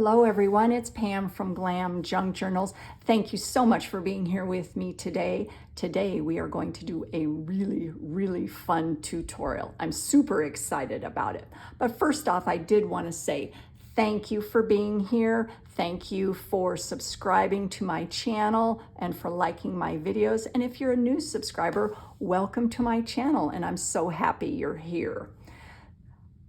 Hello everyone, it's Pam from GlamJunkJournals. Thank you so much for being here with me today. Today we are going to do a really fun tutorial. I'm super excited about it. But first off, I did want to say thank you for being here. Thank you for subscribing to my channel and for liking my videos. And if you're a new subscriber, welcome to my channel and I'm so happy you're here.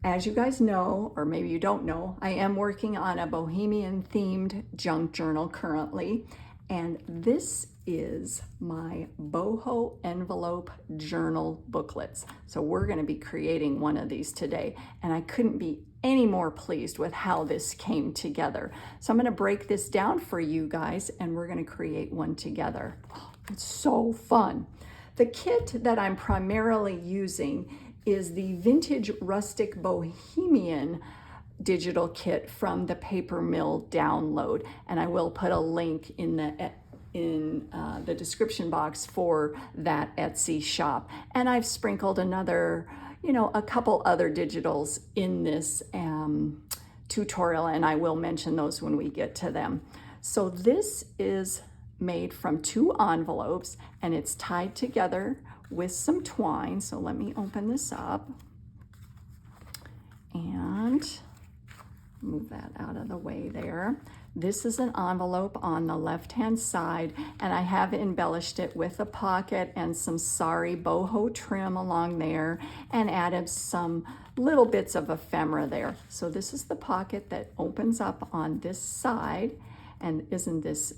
As you guys know, or maybe you don't know, I am working on a Bohemian themed junk journal currently, and this is my Boho envelope journal booklets. So we're going to be creating one of these today, and I couldn't be any more pleased with how this came together. So I'm going to break this down for you guys, and we're going to create one together. Oh, it's so fun. The kit that I'm primarily using is the vintage Rustic Bohemian digital kit from the Paper Mill download, and I will put a link in the description box for that Etsy shop. And I've sprinkled a couple other digitals in this tutorial, and I will mention those when we get to them. So this is made from 2 envelopes, and it's tied together with some twine. So let me open this up and move that out of the way there. This is an envelope on the left-hand side, and I have embellished it with a pocket and some sorry boho trim along there and added some little bits of ephemera there. So this is the pocket that opens up on this side, and isn't this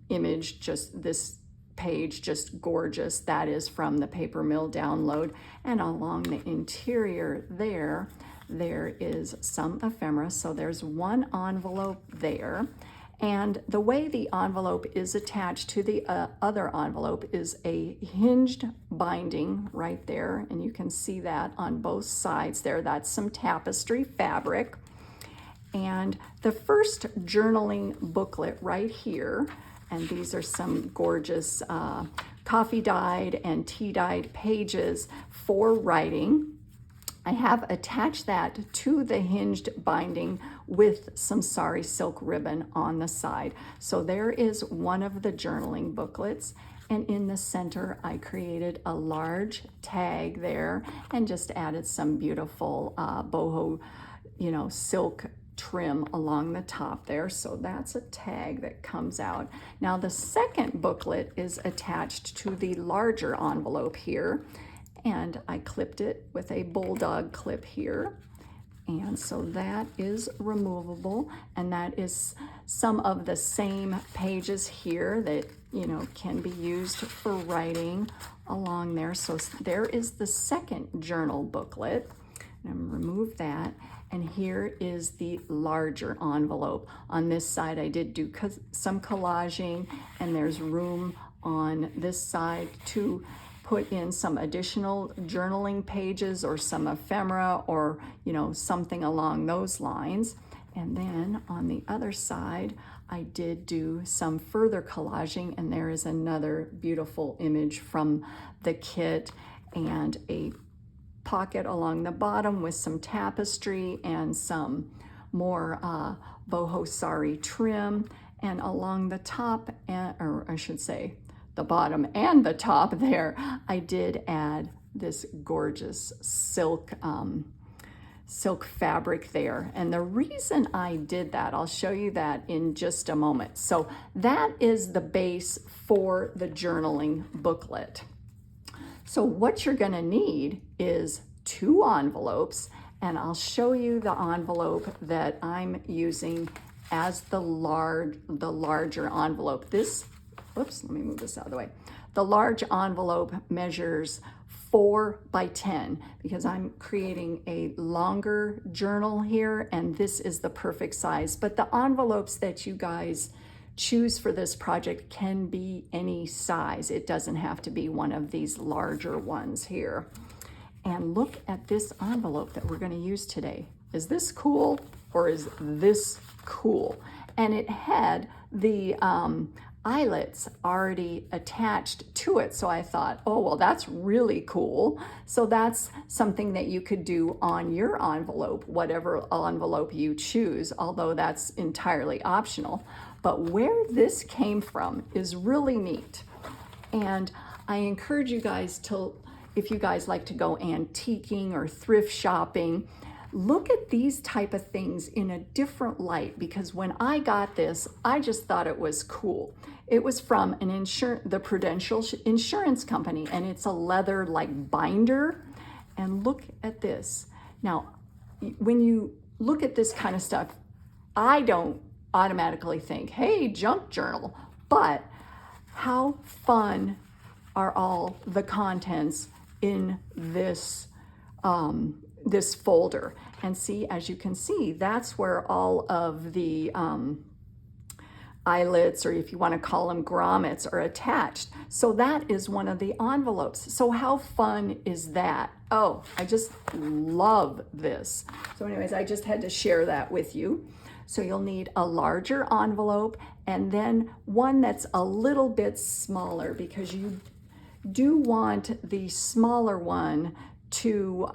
image, just this page, just gorgeous? That is from the Paper Mill download. And along the interior there is some ephemera. So there's one envelope there, and the way the envelope is attached to the other envelope is a hinged binding right there, and you can see that on both sides there. That's some tapestry fabric. And the first journaling booklet right here, and these are some gorgeous coffee dyed and tea dyed pages for writing. I have attached that to the hinged binding with some sari silk ribbon on the side. So there is one of the journaling booklets, and in the center I created a large tag there and just added some beautiful boho, silk trim along the top there. So that's a tag that comes out. Now the second booklet is attached to the larger envelope here, and I clipped it with a bulldog clip here, and so that is removable, and that is some of the same pages here that can be used for writing along there. So there is the second journal booklet, and I'm gonna remove that. And here is the larger envelope. On this side, I did do some collaging, and there's room on this side to put in some additional journaling pages or some ephemera or, something along those lines. And then on the other side, I did do some further collaging, and there is another beautiful image from the kit and a pocket along the bottom with some tapestry and some more boho sari trim, and along the top, or I should say the bottom and the top there, I did add this gorgeous silk fabric there. And the reason I did that, I'll show you that in just a moment. So that is the base for the journaling booklet. So what you're gonna need is 2 envelopes, and I'll show you the envelope that I'm using as the larger envelope. Let me move this out of the way. The large envelope measures 4 by 10 because I'm creating a longer journal here, and this is the perfect size. But the envelopes that you guys choose for this project can be any size. It doesn't have to be one of these larger ones here. And look at this envelope that we're going to use today. Is this cool, or is this cool? And it had the eyelets already attached to it. So I thought, oh, well, that's really cool. So that's something that you could do on your envelope, whatever envelope you choose, although that's entirely optional. But where this came from is really neat. And I encourage you guys to, if you guys like to go antiquing or thrift shopping, look at these type of things in a different light, because when I got this, I just thought it was cool. It was from the Prudential Insurance Company, and it's a leather like binder. And look at this. Now, when you look at this kind of stuff, I don't automatically think, hey, junk journal, but how fun are all the contents in this this folder. And see, as you can see, that's where all of the eyelets, or if you want to call them grommets, are attached. So that is one of the envelopes. So how fun is that? Oh, I just love this. So anyways, I just had to share that with you. So you'll need a larger envelope and then one that's a little bit smaller, because you do want the smaller one to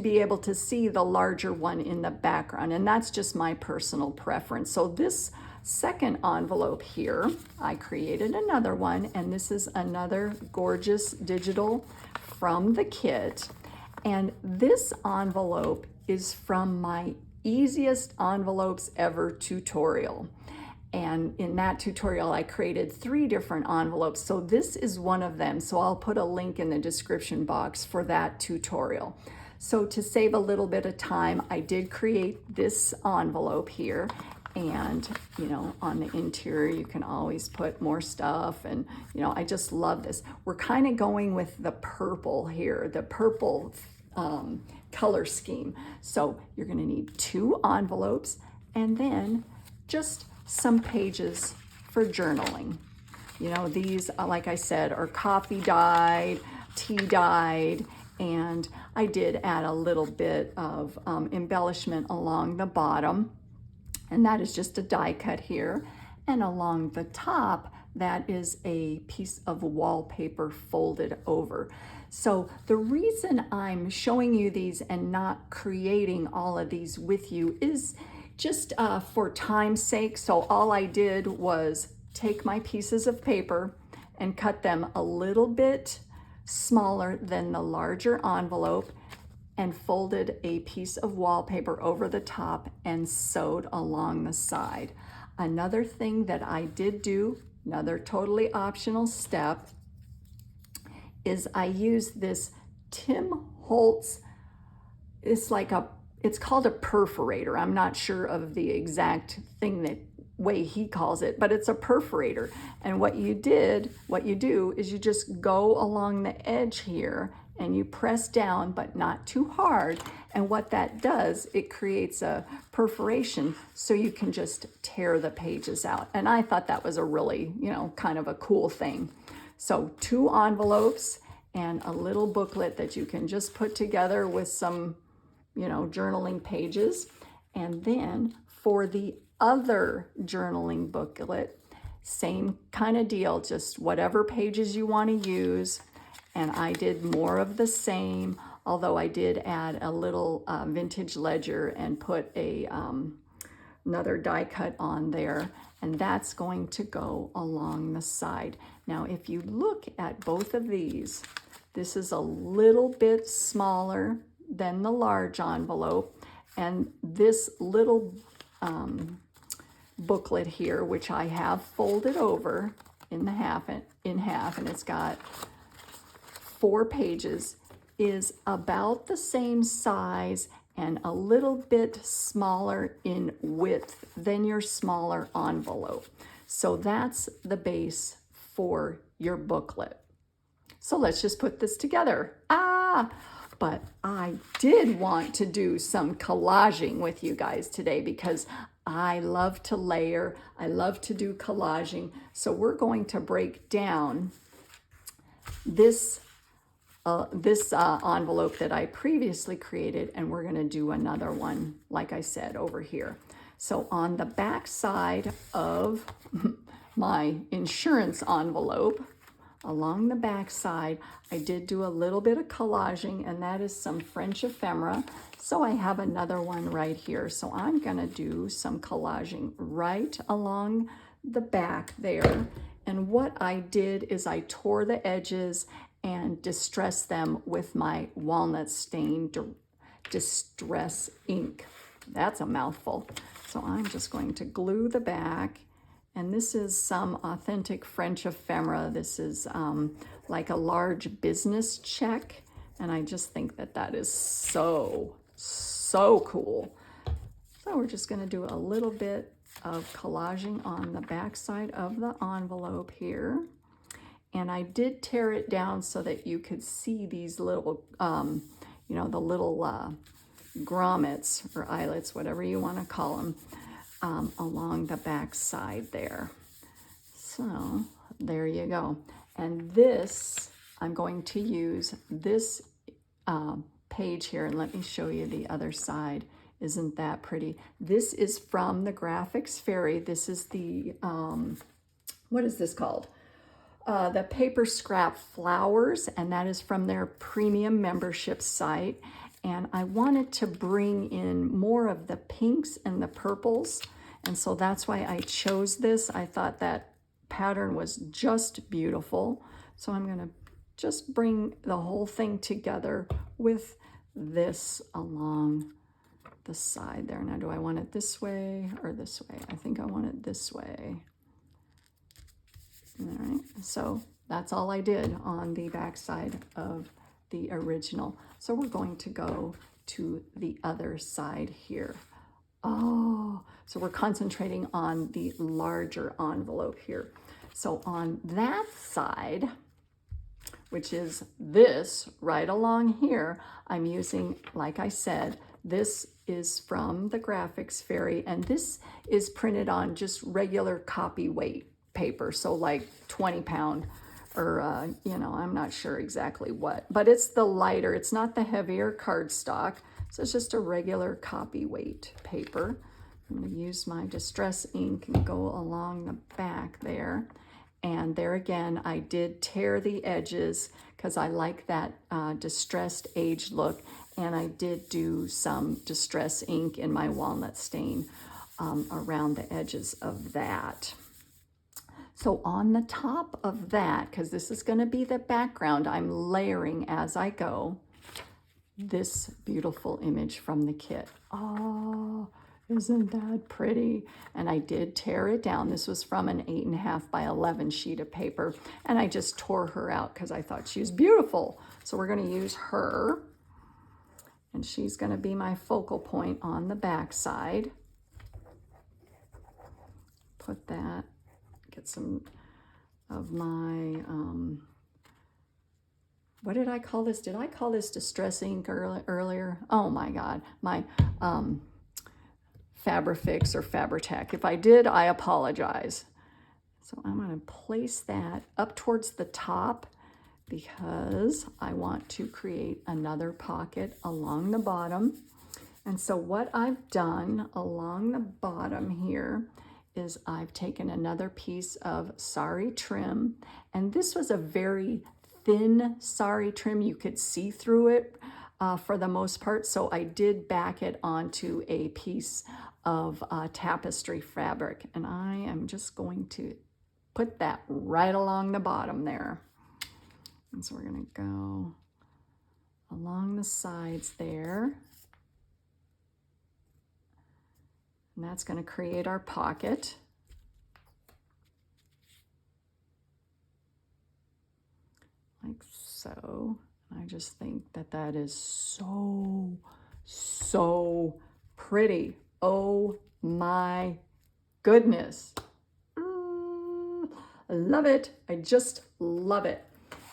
be able to see the larger one in the background. And that's just my personal preference. So this second envelope here, I created another one, and this is another gorgeous digital from the kit. And this envelope is from my easiest envelopes ever tutorial. And in that tutorial, I created 3 different envelopes. So this is one of them. So I'll put a link in the description box for that tutorial. So to save a little bit of time, I did create this envelope here. And, you know, on the interior, you can always put more stuff. And, you know, I just love this. We're kind of going with the purple here, the purple color scheme. So you're going to need 2 envelopes and then just some pages for journaling. You know, these, like I said, are coffee dyed, tea dyed, and I did add a little bit of embellishment along the bottom, and that is just a die cut here. And along the top, that is a piece of wallpaper folded over. So the reason I'm showing you these and not creating all of these with you is just for time's sake. So all I did was take my pieces of paper and cut them a little bit smaller than the larger envelope and folded a piece of wallpaper over the top and sewed along the side. Another thing that I did do, another totally optional step, is I used this Tim Holtz, it's called a perforator. I'm not sure of the exact way he calls it, but it's a perforator. And what you do is you just go along the edge here and you press down, but not too hard. And what that does, it creates a perforation so you can just tear the pages out. And I thought that was a really, you know, kind of a cool thing. So 2 envelopes and a little booklet that you can just put together with some, you know, journaling pages. And then for the other journaling booklet, same kind of deal, just whatever pages you want to use. And I did more of the same, although I did add a little vintage ledger and put a another die cut on there, and that's going to go along the side. Now, if you look at both of these, this is a little bit smaller than the large envelope, and this little booklet here, which I have folded over in half, and it's got 4 pages, is about the same size and a little bit smaller in width than your smaller envelope. So that's the base for your booklet. So let's just put this together. But I did want to do some collaging with you guys today because I love to layer. I love to do collaging. So we're going to break down this envelope that I previously created, and we're going to do another one, like I said, over here. So on the back side of my insurance envelope. Along the back side, I did do a little bit of collaging, and that is some French ephemera. So I have another one right here. So I'm gonna do some collaging right along the back there. And what I did is I tore the edges and distressed them with my walnut stain distress ink. That's a mouthful. So I'm just going to glue the back. And this is some authentic French ephemera. This is like a large business check. And I just think that that is so, so cool. So we're just gonna do a little bit of collaging on the back side of the envelope here. And I did tear it down so that you could see these little, you know, the little grommets or eyelets, whatever you wanna call them, along the back side there. So there you go. And this, I'm going to use this page here, and let me show you the other side. Isn't that pretty? This is from the Graphics Fairy. This is the, what is this called? The Paper Scrap Flowers, and that is from their premium membership site. And I wanted to bring in more of the pinks and the purples. And so that's why I chose this. I thought that pattern was just beautiful. So I'm gonna just bring the whole thing together with this along the side there. Now, do I want it this way or this way? I think I want it this way. All right, so that's all I did on the back side of the original. So we're going to go to the other side here. Oh, so we're concentrating on the larger envelope here. So on that side, which is this right along here, I'm using, like I said, this is from the Graphics Fairy, and this is printed on just regular copy weight paper. So like 20-pound or, you know, I'm not sure exactly what, but it's the lighter, it's not the heavier cardstock. So it's just a regular copy weight paper. I'm going to use my distress ink and go along the back there. And there again, I did tear the edges because I like that distressed aged look. And I did do some distress ink in my walnut stain around the edges of that. So on the top of that, because this is going to be the background, I'm layering as I go this beautiful image from the kit. Oh, isn't that pretty? And I did tear it down. This was from an 8.5 by 11 sheet of paper, and I just tore her out because I thought she was beautiful. So we're going to use her, and she's going to be my focal point on the back side. Put that, get some of my what did I call this? Did I call this distress ink earlier? Oh my God, my Fabrifix or Fabri-Tac. If I did, I apologize. So I'm gonna place that up towards the top because I want to create another pocket along the bottom. And so what I've done along the bottom here is I've taken another piece of sari trim, and this was a very thin sari trim. You could see through it for the most part, so I did back it onto a piece of tapestry fabric, and I am just going to put that right along the bottom there. And so we're gonna go along the sides there, and that's gonna create our pocket. Like so. I just think that that is so, so pretty. Oh my goodness. Love it. I just love it.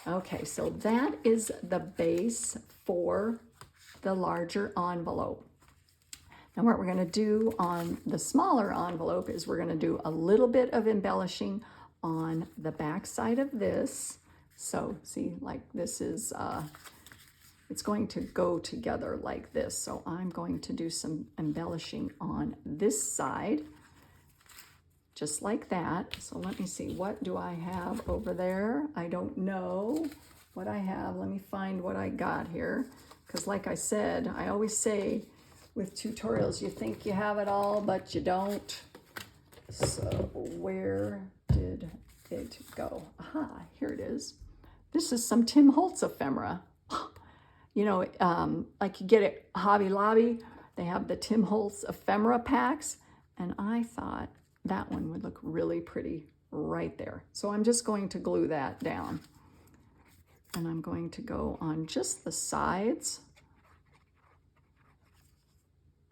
Okay, so that is the base for the larger envelope. And what we're going to do on the smaller envelope is we're going to do a little bit of embellishing on the back side of this. So see, like this is, it's going to go together like this. So I'm going to do some embellishing on this side just like that. So let me see, what do I have over there? I don't know what I have. Let me find what I got here. Because like I said, I always say with tutorials, you think you have it all, but you don't. So where did it go? Aha, here it is. This is some Tim Holtz ephemera. You know, like you get at Hobby Lobby, they have the Tim Holtz ephemera packs, and I thought that one would look really pretty right there. So I'm just going to glue that down. And I'm going to go on just the sides,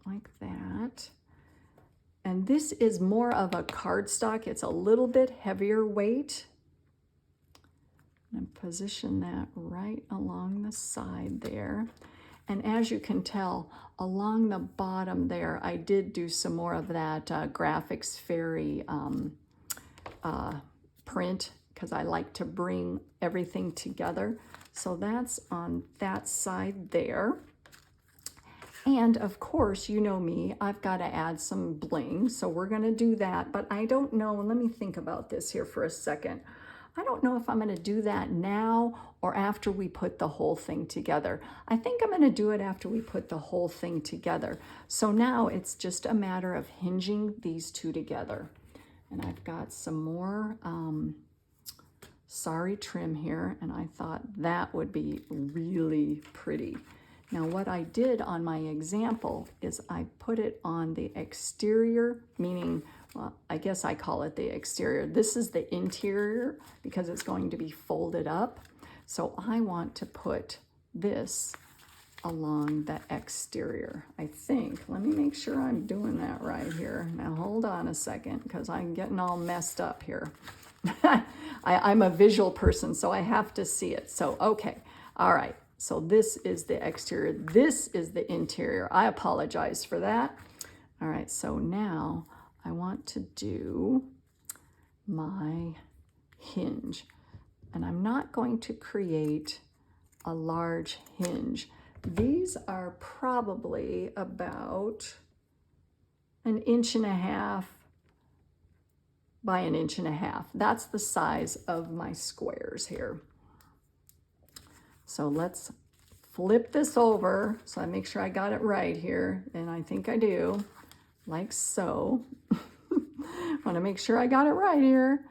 like that. And this is more of a cardstock. It's a little bit heavier weight. And position that right along the side there. And as you can tell, along the bottom there, I did do some more of that Graphics Fairy print, because I like to bring everything together. So that's on that side there. And of course, you know me, I've got to add some bling. So we're going to do that. But I don't know, let me think about this here for a second. I don't know if I'm going to do that now or after we put the whole thing together. I think I'm going to do it after we put the whole thing together. So now it's just a matter of hinging these two together. And I've got some more sari trim here, and I thought that would be really pretty. Now what I did on my example is I put it on the exterior, meaning, well, I guess I call it the exterior. This is the interior because it's going to be folded up. So I want to put this along the exterior, I think. Let me make sure I'm doing that right here. Now hold on a second, because I'm getting all messed up here. I'm a visual person, so I have to see it. So, okay, all right. So this is the exterior. This is the interior. I apologize for that. All right, so now I want to do my hinge. And I'm not going to create a large hinge. These are probably about 1.5 inches by 1.5 inches. That's the size of my squares here. So let's flip this over so I make sure I got it right here. And I think I do, like so. I want to make sure I got it right here.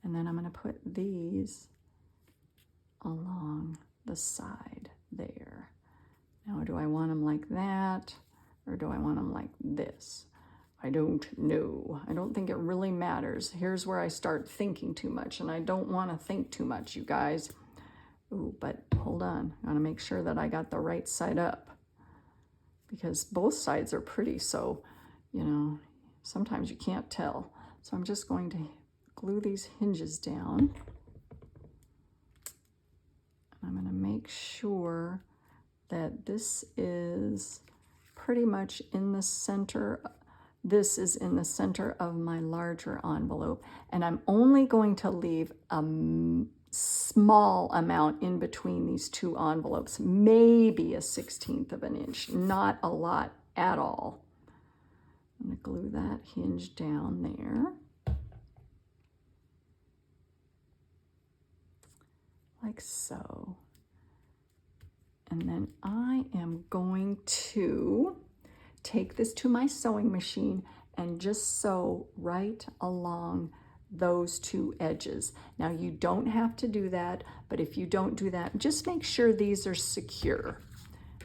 And then I'm going to put these along the side there. Now, do I want them like that, or do I want them like this? I don't know. I don't think it really matters. Here's where I start thinking too much, and I don't want to think too much, you guys. Ooh, but hold on. I want to make sure that I got the right side up, because both sides are pretty, so, you know, sometimes you can't tell. So I'm just going to glue these hinges down. I'm going to make sure that this is pretty much in the center. This is in the center of my larger envelope, and I'm only going to leave a small amount in between these two envelopes, maybe 1/16 of an inch, not a lot at all. I'm going to glue that hinge down there. Like so. And then I am going to take this to my sewing machine and just sew right along those two edges. Now you don't have to do that, but if you don't do that, just make sure these are secure.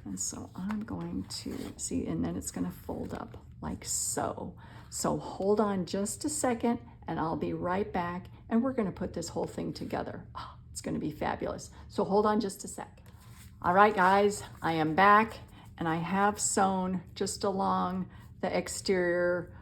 And so I'm going to see, and then it's going to fold up like so. So hold on just a second and I'll be right back, and we're going to put this whole thing together. Oh, it's going to be fabulous. So hold on just a sec. All right, guys, I am back, and I have sewn just along the exterior,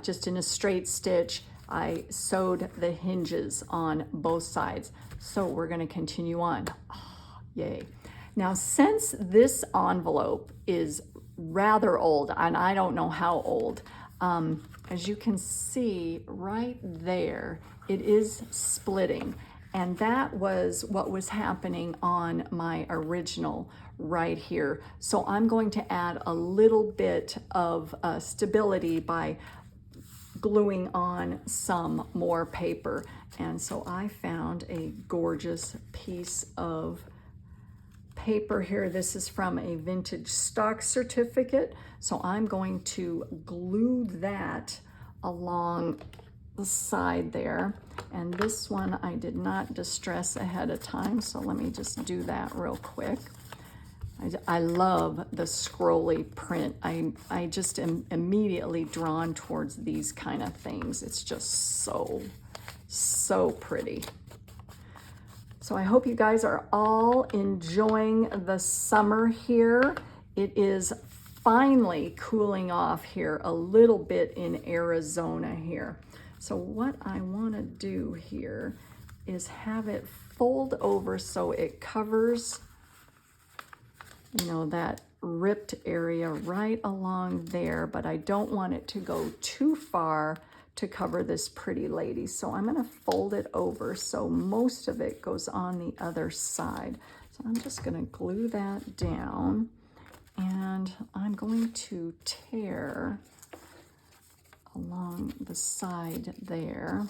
just in a straight stitch. I sewed the hinges on both sides. So we're going to continue on. Oh, yay. Now, since this envelope is rather old, and I don't know how old, as you can see right there, it is splitting. And that was what was happening on my original right here. So I'm going to add a little bit of stability by gluing on some more paper. And so I found a gorgeous piece of paper here. This is from a vintage stock certificate. So I'm going to glue that along the side there. And this one I did not distress ahead of time. So let me just do that real quick. I love the scrolly print. I just am immediately drawn towards these kind of things. It's just so pretty. So I hope you guys are all enjoying the summer here. It is finally cooling off here a little bit in Arizona here. So what I want to do here is have it fold over so it covers, you know, that ripped area right along there, but I don't want it to go too far to cover this pretty lady. So I'm going to fold it over so most of it goes on the other side. So I'm just going to glue that down, and I'm going to tear along the side there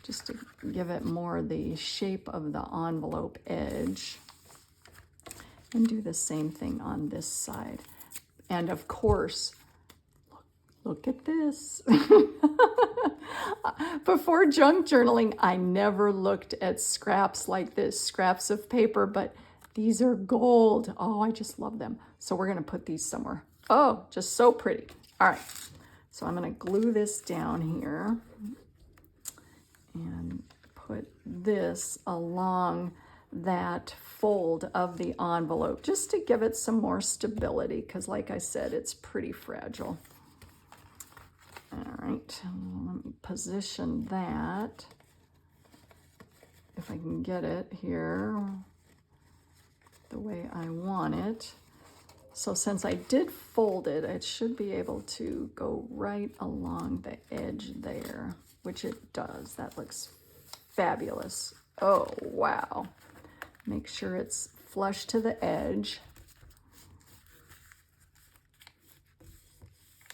just to give it more the shape of the envelope edge. And do the same thing on this side. And of course, look at this. Before junk journaling, I never looked at scraps like this, scraps of paper, but these are gold. Oh, I just love them. So we're gonna put these somewhere. Oh, just so pretty. All right, so I'm gonna glue this down here and put this along that fold of the envelope just to give it some more stability, because like I said, it's pretty fragile. All right, let me position that if I can get it here the way I want it. So since I did fold it, it should be able to go right along the edge there, which it does. That looks fabulous. Oh, wow. Make sure it's flush to the edge.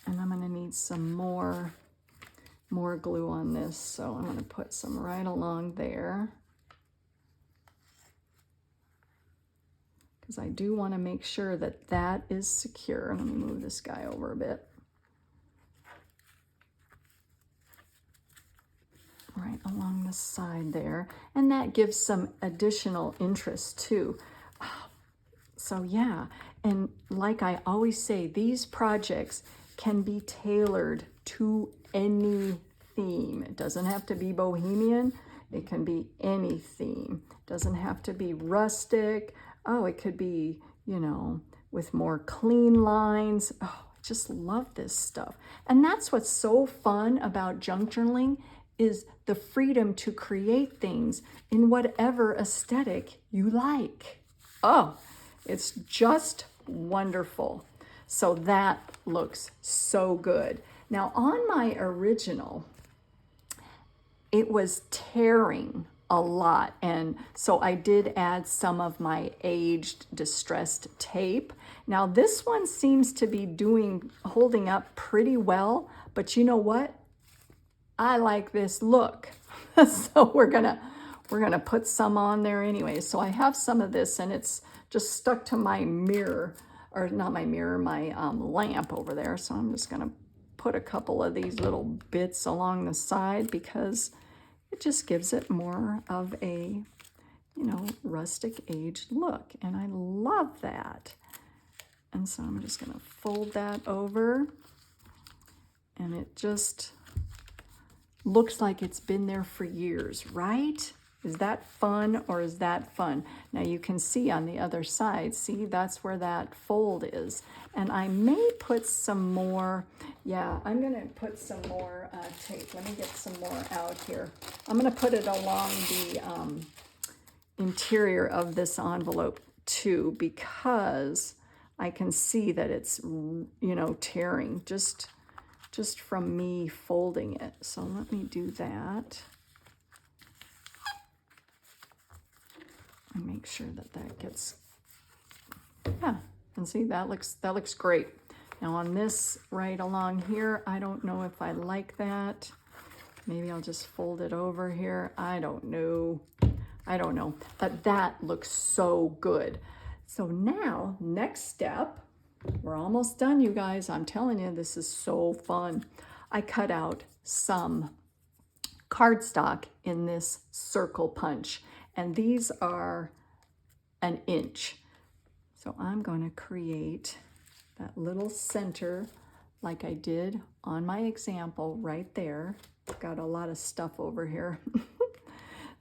And I'm gonna need some more glue on this. So I'm gonna put some right along there, because I do wanna make sure that that is secure. Let me move this guy over a bit. Right along the side there, and that gives some additional interest too. So yeah, and like I always say, these projects can be tailored to any theme. It doesn't have to be Bohemian, it can be any theme. It doesn't have to be rustic. Oh, it could be, you know, with more clean lines. Oh, I just love this stuff. And that's what's so fun about junk journaling, is the freedom to create things in whatever aesthetic you like. Oh, it's just wonderful. So that looks so good. Now on my original, it was tearing a lot, and so I did add some of my aged distressed tape. Now this one seems to be holding up pretty well, but you know what? I like this look. So we're gonna put some on there anyway. So I have some of this, and it's just stuck to my mirror, or not my mirror, my lamp over there. So I'm just gonna put a couple of these little bits along the side, because it just gives it more of a, you know, rustic aged look. And I love that. And so I'm just gonna fold that over, and it just looks like it's been there for years, right? Is that fun, or is that fun? Now you can see on the other side, see, that's where that fold is. And I may put some more, yeah, I'm gonna put some more tape. Let me get some more out here. I'm gonna put it along the interior of this envelope too, because I can see that it's, you know, tearing just from me folding it. So let me do that. And make sure that that gets, yeah, and see, that looks great. Now on this right along here, I don't know if I like that. Maybe I'll just fold it over here. I don't know. I don't know, but that looks so good. So now, next step, we're almost done, you guys. I'm telling you, this is so fun. I cut out some cardstock in this circle punch, and these are an inch. So I'm going to create that little center like I did on my example right there. I've got a lot of stuff over here.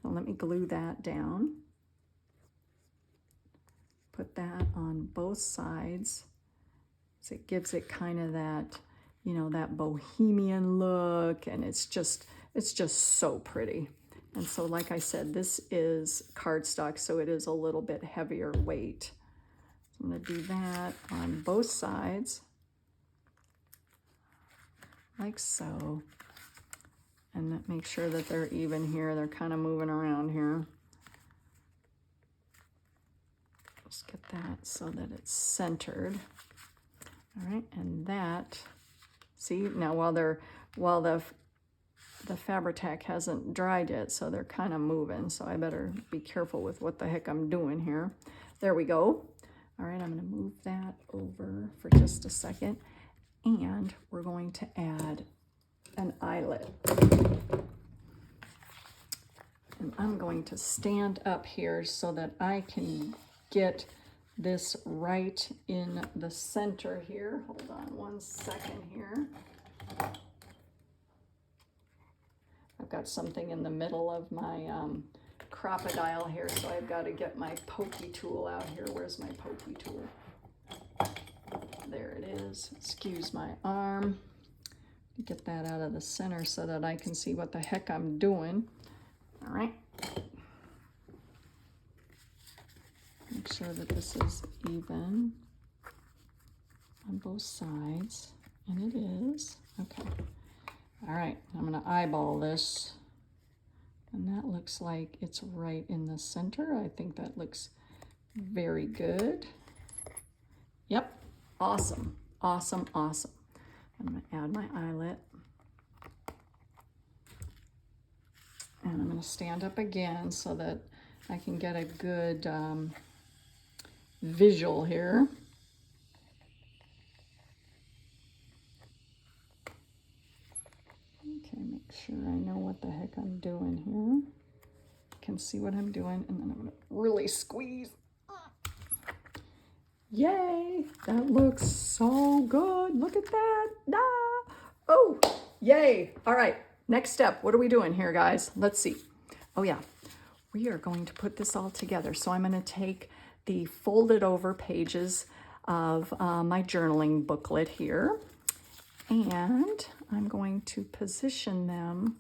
Now let me glue that down. Put that on both sides. So it gives it kind of that, you know, that bohemian look, and it's just so pretty. And so like I said, this is cardstock, so it is a little bit heavier weight. I'm going to do that on both sides, like so. And make sure that they're even here. They're kind of moving around here. Just get that so that it's centered. All right, and that, see, now while the Fabri-Tac hasn't dried yet, so they're kind of moving, so I better be careful with what the heck I'm doing here. There we go. All right, I'm going to move that over for just a second, and we're going to add an eyelet. And I'm going to stand up here so that I can get this right in the center here. Hold on one second here. I've got something in the middle of my crocodile here, so I've got to get my pokey tool out here. Where's my pokey tool? There it is. Excuse my arm. Get that out of the center so that I can see what the heck I'm doing. All right. Make sure that this is even on both sides, and it is. Okay. All right, I'm going to eyeball this, and that looks like it's right in the center. I think that looks very good. Yep, awesome, awesome, awesome. I'm going to add my eyelet, and I'm going to stand up again so that I can get a good visual here. Okay, make sure I know what the heck I'm doing here. Can see what I'm doing, and then I'm going to really squeeze. Yay! That looks so good. Look at that. Ah! Oh, yay! All right, next step. What are we doing here, guys? Let's see. Oh yeah, we are going to put this all together. So I'm going to take the folded over pages of my journaling booklet here, and I'm going to position them.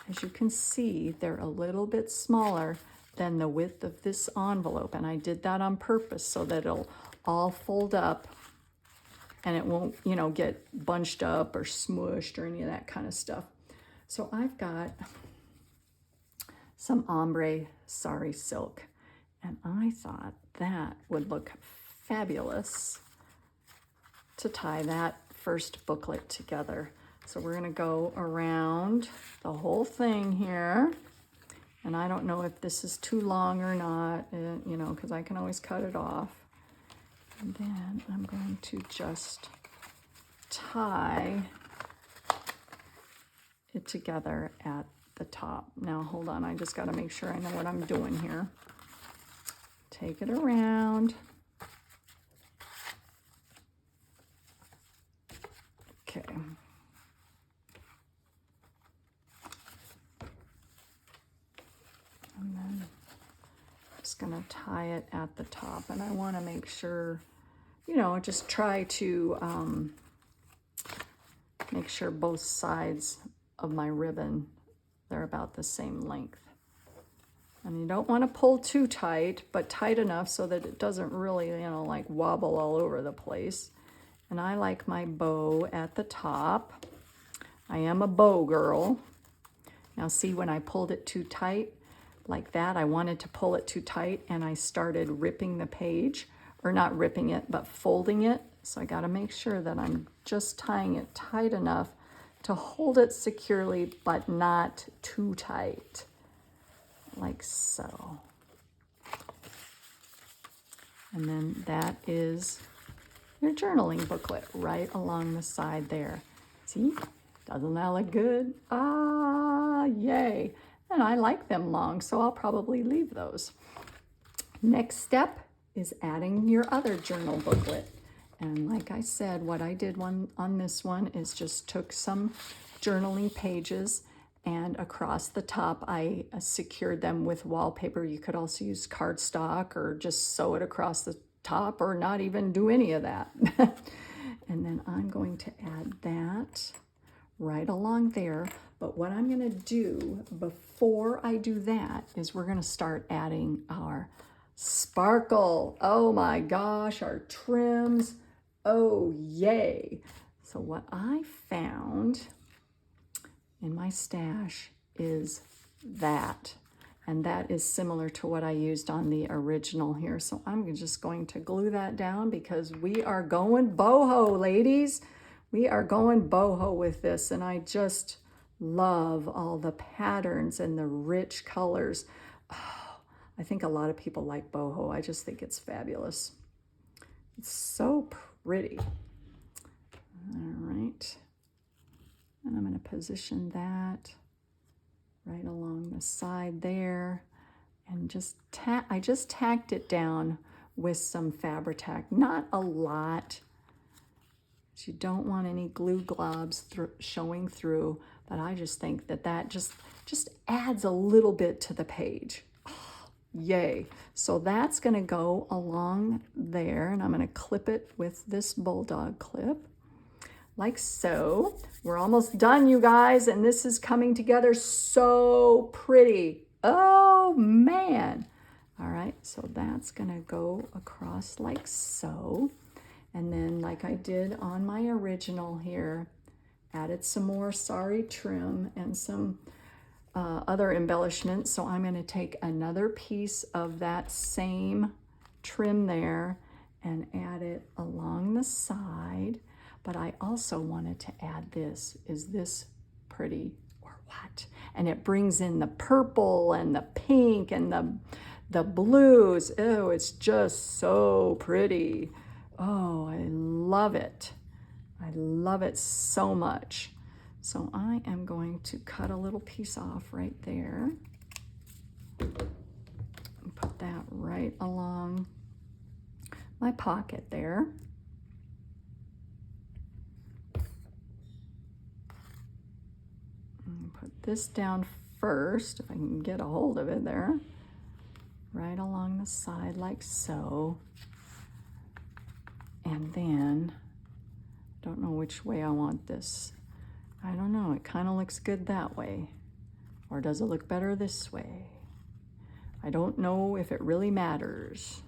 As you can see, they're a little bit smaller than the width of this envelope, and I did that on purpose so that it'll all fold up and it won't, you know, get bunched up or smushed or any of that kind of stuff. So I've got some ombre sari silk, and I thought that would look fabulous to tie that first booklet together. So we're going to go around the whole thing here, and I don't know if this is too long or not, you know, because I can always cut it off. And then I'm going to just tie it together at the top. Now hold on, I just got to make sure I know what I'm doing here. Take it around. Okay. And then just going to tie it at the top, and I want to make sure, you know, just try to make sure both sides of my ribbon, they're about the same length. And you don't want to pull too tight, but tight enough so that it doesn't really, you know, like wobble all over the place. And I like my bow at the top. I am a bow girl. Now see, when I pulled it too tight, like that, I wanted to pull it too tight, and I started ripping the page, or not ripping it, but folding it So I got to make sure that I'm just tying it tight enough to hold it securely, but not too tight, like so. And then that is your journaling booklet right along the side there. See, doesn't that look good? Ah, yay. And I like them long, so I'll probably leave those. Next step is adding your other journal booklet. And like I said, what I did on this one is just took some journaling pages, and across the top I secured them with wallpaper. You could also use cardstock or just sew it across the top, or not even do any of that. And then I'm going to add that right along there. But what I'm going to do before I do that is we're going to start adding our sparkle. Oh my gosh, our trims. Oh, yay. So what I found in my stash is that. And that is similar to what I used on the original here. So I'm just going to glue that down because we are going boho, ladies. We are going boho with this. And I just love all the patterns and the rich colors. Oh, I think a lot of people like boho. I just think it's fabulous. It's so pretty. All right. And I'm going to position that right along the side there, and I just tacked it down with some Fabri-Tac, not a lot. You don't want any glue globs showing through, but I just think that just adds a little bit to the page. Oh, yay. So that's going to go along there, and I'm going to clip it with this bulldog clip. Like so. We're almost done, you guys, and this is coming together so pretty. Oh, man. All right, so that's gonna go across like so. And then like I did on my original here, added some more sari trim and some other embellishments. So I'm gonna take another piece of that same trim there and add it along the side. But I also wanted to add this. Is this pretty or what? And it brings in the purple and the pink and the blues. Oh, it's just so pretty. Oh, I love it. I love it so much. So I am going to cut a little piece off right there. And put that right along my pocket there. Put this down first, if I can get a hold of it there, right along the side like so. And then, don't know which way I want this. I don't know, it kind of looks good that way. Or does it look better this way? I don't know if it really matters.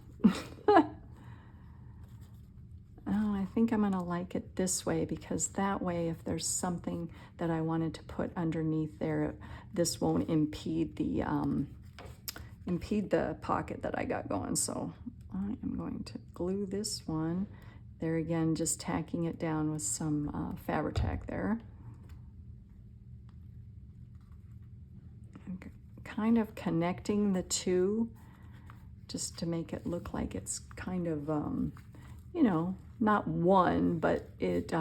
Oh, I think I'm gonna like it this way, because that way if there's something that I wanted to put underneath there, this won't impede the pocket that I got going. So I am going to glue this one. There again, just tacking it down with some Fabri-Tac there. And kind of connecting the two just to make it look like it's kind of, you know, not one, but it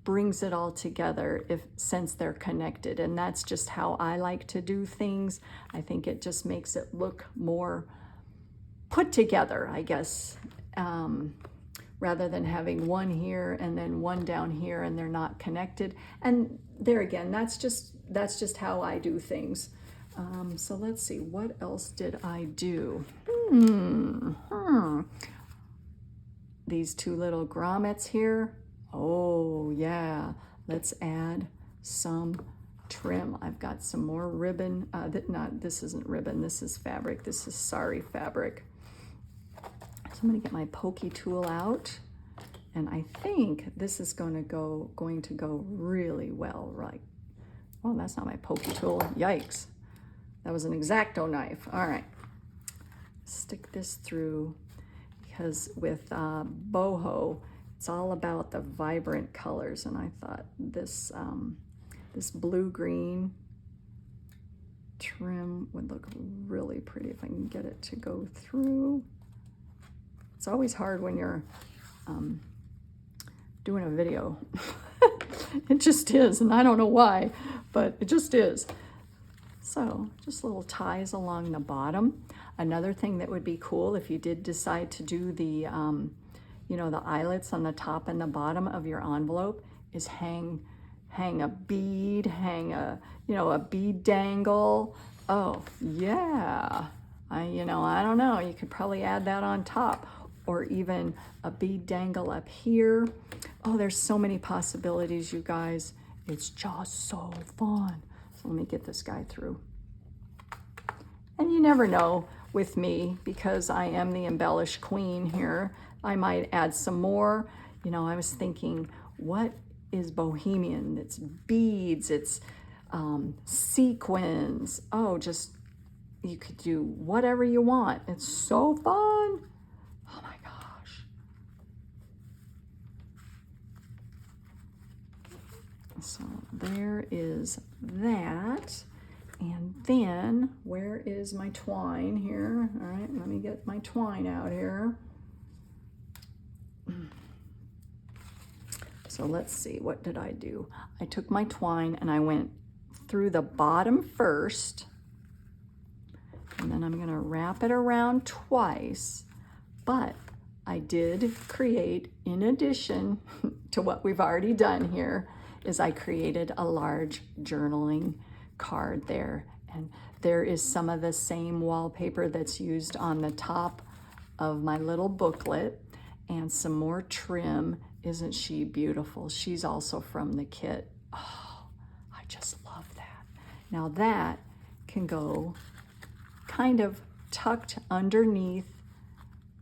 brings it all together since they're connected. And that's just how I like to do things. I think it just makes it look more put together, I guess, rather than having one here and then one down here and they're not connected. And there again, that's just how I do things. So let's see, what else did I do? These two little grommets here. Oh yeah, let's add some trim. I've got some more ribbon. This isn't ribbon, this is fabric. This is sari fabric. So I'm gonna get my pokey tool out, and I think this is going to go really well, right? Oh, that's not my pokey tool, yikes. That was an X-Acto knife. All right, stick this through. Because with boho, It's all about the vibrant colors, and I thought this this blue-green trim would look really pretty if I can get it to go through. It's always hard when you're doing a video. It just is, and I don't know why, but it just is. So just little ties along the bottom. Another thing that would be cool if you did decide to do the you know, the eyelets on the top and the bottom of your envelope is hang a bead, hang a, you know, a bead dangle. Oh yeah, you know, I don't know, you could probably add that on top, or even a bead dangle up here. Oh, there's so many possibilities, you guys. It's just so fun. So let me get this guy through. And you never know with me, because I am the embellish queen here, I might add some more. You know, I was thinking, what is Bohemian? It's beads, it's sequins. Oh, just, you could do whatever you want. It's so fun. Oh my gosh. So there is that. And then, where is my twine here? All right, let me get my twine out here. So let's see, what did I do? I took my twine and I went through the bottom first, and then I'm gonna wrap it around twice, but I did create, in addition to what we've already done here, is I created a large journaling card there. And there is some of the same wallpaper that's used on the top of my little booklet, and some more trim. Isn't she beautiful? She's also from the kit. Oh, I just love that. Now that can go kind of tucked underneath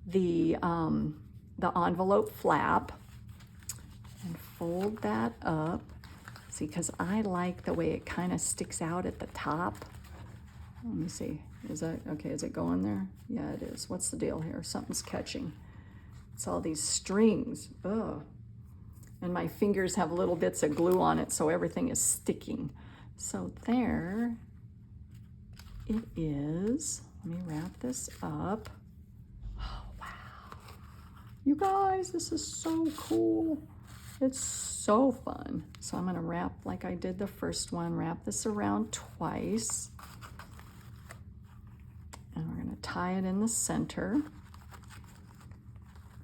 the envelope flap, and fold that up. See, because I like the way it kind of sticks out at the top. Let me see, is that, okay, is it going there? Yeah, it is. What's the deal here? Something's catching. It's all these strings, ugh. And my fingers have little bits of glue on it, so everything is sticking. So there it is. Let me wrap this up. Oh, wow. You guys, this is so cool. It's so fun. So I'm gonna wrap like I did the first one, wrap this around twice. And we're gonna tie it in the center.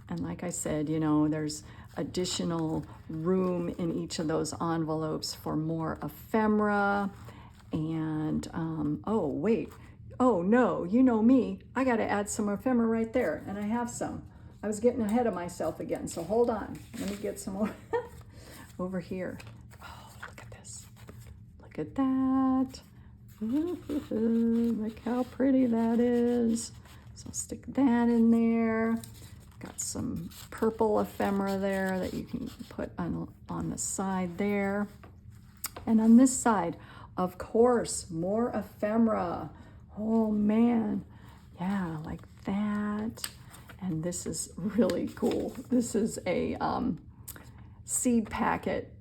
And like I said, you know, there's additional room in each of those envelopes for more ephemera. And, oh, wait. Oh, no, you know me. I got to add some ephemera right there, and I have some. I was getting ahead of myself again, so hold on. Let me get some more over here. Oh, look at this. Look at that. Look how pretty that is. So I'll stick that in there. Got some purple ephemera there that you can put on the side there. And on this side, of course, more ephemera. Oh man, yeah, like that. And this is really cool. This is a seed packet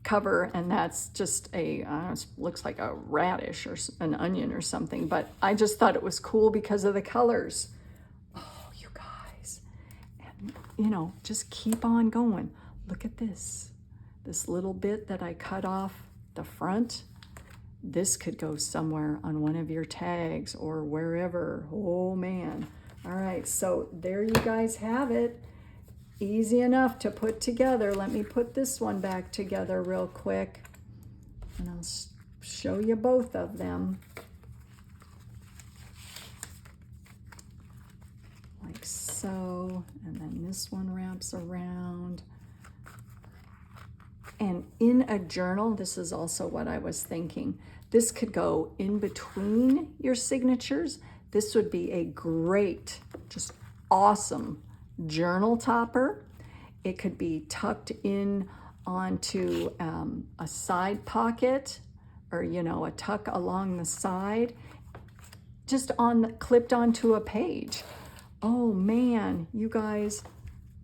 cover, and that's just a, it looks like a radish or an onion or something, but I just thought it was cool because of the colors. You know, just keep on going. Look at this. This little bit that I cut off the front, this could go somewhere on one of your tags or wherever. Oh man. All right, so there you guys have it. Easy enough to put together. Let me put this one back together real quick, and I'll show you both of them. Like so, and then this one wraps around. And in a journal, this is also what I was thinking. This could go in between your signatures. This would be a great, just awesome journal topper. It could be tucked in onto a side pocket, or you know, a tuck along the side, just clipped onto a page. Oh man, you guys,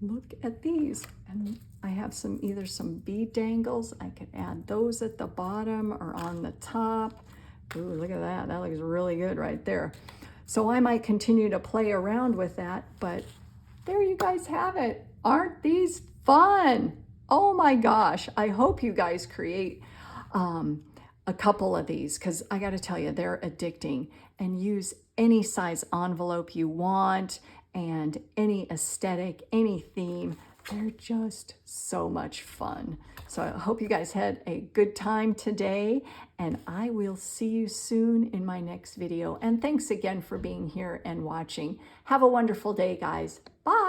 look at these. And I have either some bead dangles. I could add those at the bottom or on the top. Ooh, look at that. That looks really good right there. So I might continue to play around with that, but there you guys have it. Aren't these fun? Oh my gosh. I hope you guys create a couple of these, because I got to tell you, they're addicting. And use any size envelope you want and any aesthetic, any theme. They're just so much fun. So I hope you guys had a good time today, and I will see you soon in my next video. And thanks again for being here and watching. Have a wonderful day, guys. Bye.